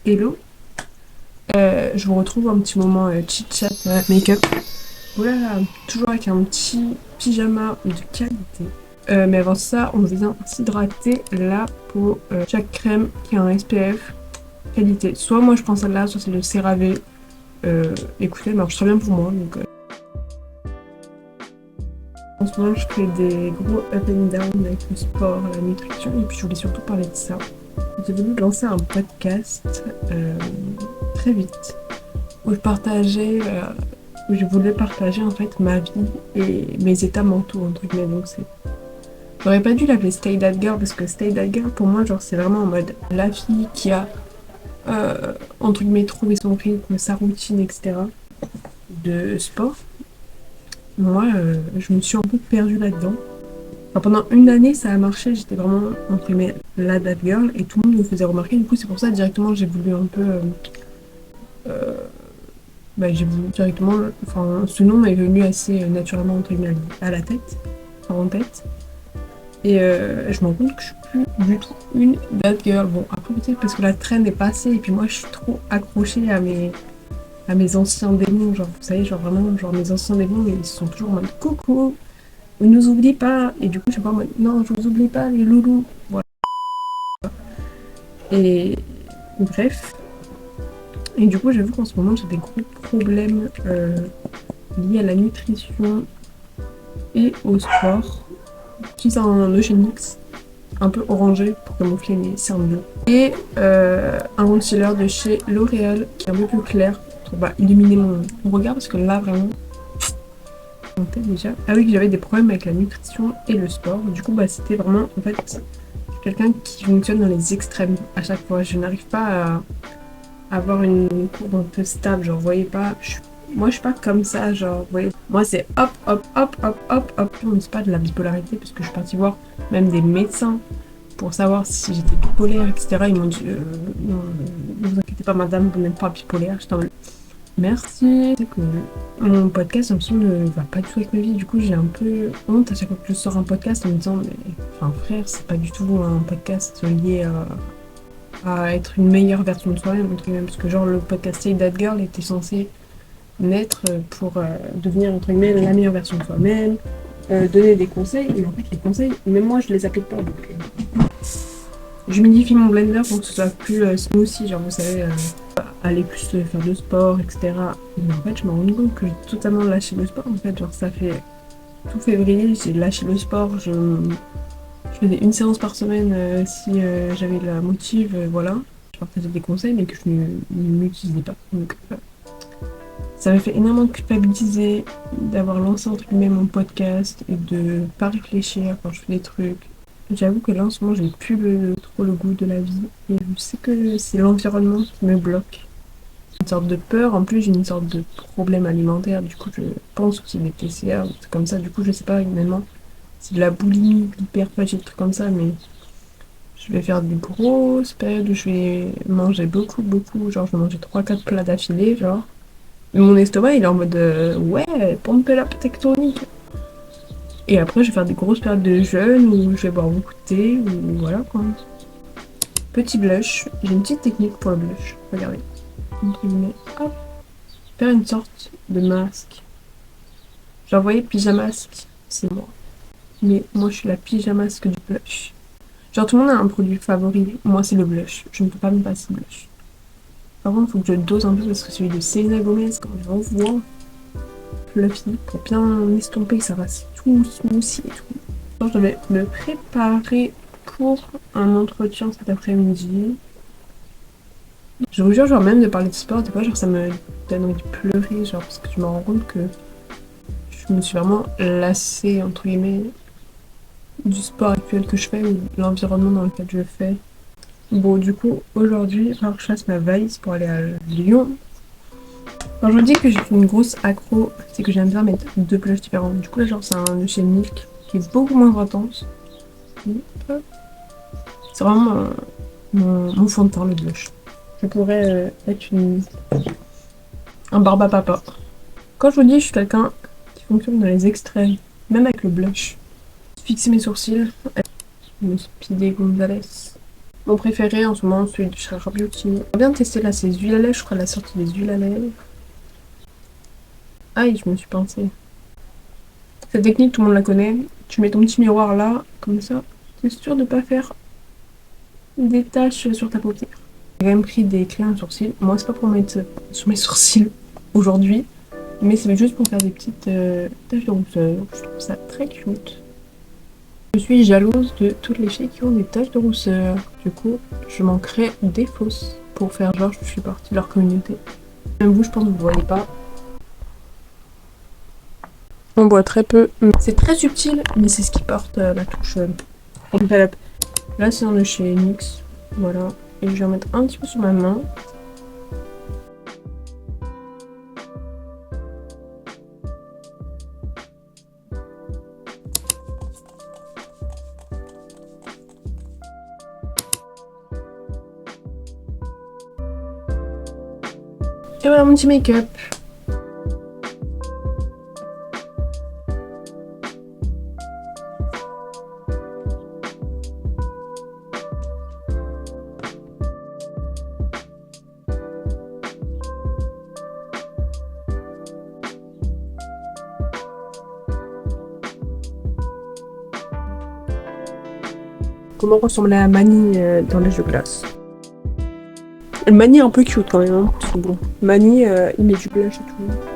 Hello, je vous retrouve un petit moment chit-chat make-up. Voilà, toujours avec un petit pyjama de qualité. Mais avant ça, on vient s'hydrater la peau. Chaque crème qui a un SPF qualité. Soit moi je prends celle-là, soit c'est le CeraVe. Écoutez, elle marche très bien pour moi. Donc, en ce moment, je fais des gros up and down avec le sport, la nutrition. Et puis je voulais surtout parler de ça. J'ai voulu lancer un podcast très vite où je voulais partager en fait ma vie et mes états mentaux entre guillemets. Donc j'aurais pas dû l'appeler Stay That Girl parce que Stay That Girl pour moi genre c'est vraiment en mode la fille qui a entre guillemets trouvé son rythme, sa routine, etc. de sport. Moi je me suis un peu perdue là-dedans. Enfin, pendant une année ça a marché, j'étais vraiment entre guillemets la That Girl et tout le monde me faisait remarquer. Du coup c'est pour ça directement j'ai voulu un peu j'ai voulu directement, enfin ce nom est venu assez naturellement entre guillemets à la tête, enfin en tête. Et je me rends compte que je suis plus du tout une bad girl. Bon après peut-être parce que la traîne est passée et puis moi je suis trop accrochée à mes anciens démons, genre vous savez, genre vraiment genre mes anciens démons mais ils sont toujours en mode coucou, ne nous oublie pas, et du coup je suis pas en mode non je vous oublie pas les loulous, voilà. Et bref. Et du coup, j'avoue qu'en ce moment, j'ai des gros problèmes liés à la nutrition et au sport. J'utilise un Ocean Mix un peu orangé pour camoufler mes cernes bleues. Et un concealer de chez L'Oréal qui est un peu plus clair pour illuminer mon regard parce que là, vraiment, déjà. Ah oui, que j'avais des problèmes avec la nutrition et le sport. Du coup, c'était vraiment, en fait, quelqu'un qui fonctionne dans les extrêmes à chaque fois. Je n'arrive pas à avoir une courbe un peu stable, genre, vous voyez pas, moi je suis pas comme ça, genre, vous voyez, moi c'est hop, hop, hop, hop, hop, hop, mais c'est pas de la bipolarité, parce que je suis partie voir même des médecins pour savoir si j'étais bipolaire, etc. Ils m'ont dit, non, ne vous inquiétez pas madame, vous n'êtes pas bipolaire. J'étais en mode, merci. C'est que mon podcast, en ne va pas du tout avec ma vie, du coup j'ai un peu honte à chaque fois que je sors un podcast en me disant, mais, enfin frère, c'est pas du tout un podcast lié à être une meilleure version de soi-même, entre guillemets, parce que genre le podcast Say That Girl était censé naître pour devenir entre guillemets la meilleure version de soi-même, donner des conseils, mais en fait les conseils, même moi je les applique pas, donc j'humidifie mon blender pour que ce soit plus smoothie, genre vous savez, aller plus faire de sport, etc. Mais en fait je me rends compte que j'ai totalement lâché le sport, en fait, genre ça fait tout février, j'ai lâché le sport, je faisais une séance par semaine si j'avais la motive, voilà. Je partageais des conseils mais que je ne m'utilisais pas. Donc ça m'a fait énormément culpabiliser d'avoir lancé entre guillemets mon podcast et de pas réfléchir quand je fais des trucs. J'avoue que là en ce moment j'ai plus trop le goût de la vie et je sais que c'est l'environnement qui me bloque. Une sorte de peur, en plus j'ai une sorte de problème alimentaire, du coup je pense que c'est des TCA ou c'est comme ça, du coup je sais pas finalement. C'est de la boulimie, de l'hyperphagie, des trucs comme ça, mais je vais faire des grosses périodes où je vais manger beaucoup, beaucoup, genre je vais manger 3-4 plats d'affilée, genre. Et mon estomac, il est en mode ouais, pompe up tectonique. Et après, je vais faire des grosses périodes de jeûne où je vais boire beaucoup de thé, ou voilà quoi. Petit blush, j'ai une petite technique pour le blush, regardez. Entre guillemets, hop, faire une sorte de masque. Genre, vous voyez, pyjamasque, c'est moi. Mais moi, je suis la pyjamasque du blush. Genre tout le monde a un produit favori, moi c'est le blush, je ne peux pas me passer de blush. Par contre il faut que je dose un peu parce que celui de Selena Gomez, quand je l'envoie fluffy, pour bien estomper, ça reste tout smoothie et tout. Genre je vais me préparer pour un entretien cet après-midi. Je vous jure, genre même de parler de sport, des fois genre ça me donne envie de pleurer, genre parce que je me rends compte que je me suis vraiment lassée entre guillemets du sport actuel que je fais ou de l'environnement dans lequel je le fais. Bon, du coup, aujourd'hui, je chasse ma valise pour aller à Lyon. Quand je vous dis que j'ai fait une grosse accro, c'est que j'aime bien mettre deux blushs différents. Du coup, là, genre, c'est un de chez Milk qui est beaucoup moins intense. C'est vraiment mon fond de teint, le blush. Je pourrais être un barbe à papa. Quand je vous dis, je suis quelqu'un qui fonctionne dans les extrêmes, même avec le blush. Fixer mes sourcils avec le Speedy Gonzalez. Mon préféré en ce moment, celui de Charles Beauty. J'aimerais bien tester là ces huiles à lèvres, je crois la sortie des huiles à lèvres. Aïe, je me suis pincée. Cette technique, tout le monde la connaît. Tu mets ton petit miroir là, comme ça. T'es sûr de pas faire des taches sur ta paupière. J'ai quand même pris des crayons de sourcils. Moi, c'est pas pour mettre sur mes sourcils aujourd'hui, mais c'est juste pour faire des petites taches de rousseur. Je trouve ça très cute. Je suis jalouse de toutes les filles qui ont des taches de rousseur. Du coup, je m'en crée des fausses pour faire genre je suis partie de leur communauté. Même vous, je pense que vous voyez pas. On voit très peu. C'est très subtil, mais c'est ce qui porte la touche enveloppe. Là, c'est un de chez NYX. Voilà. Et je vais en mettre un petit peu sur ma main. Et voilà mon petit make-up. Comment ressembler à Mani dans les jeux de glace. Mani est un peu cute quand même, hein. Bon. Mani, il met du blush et tout.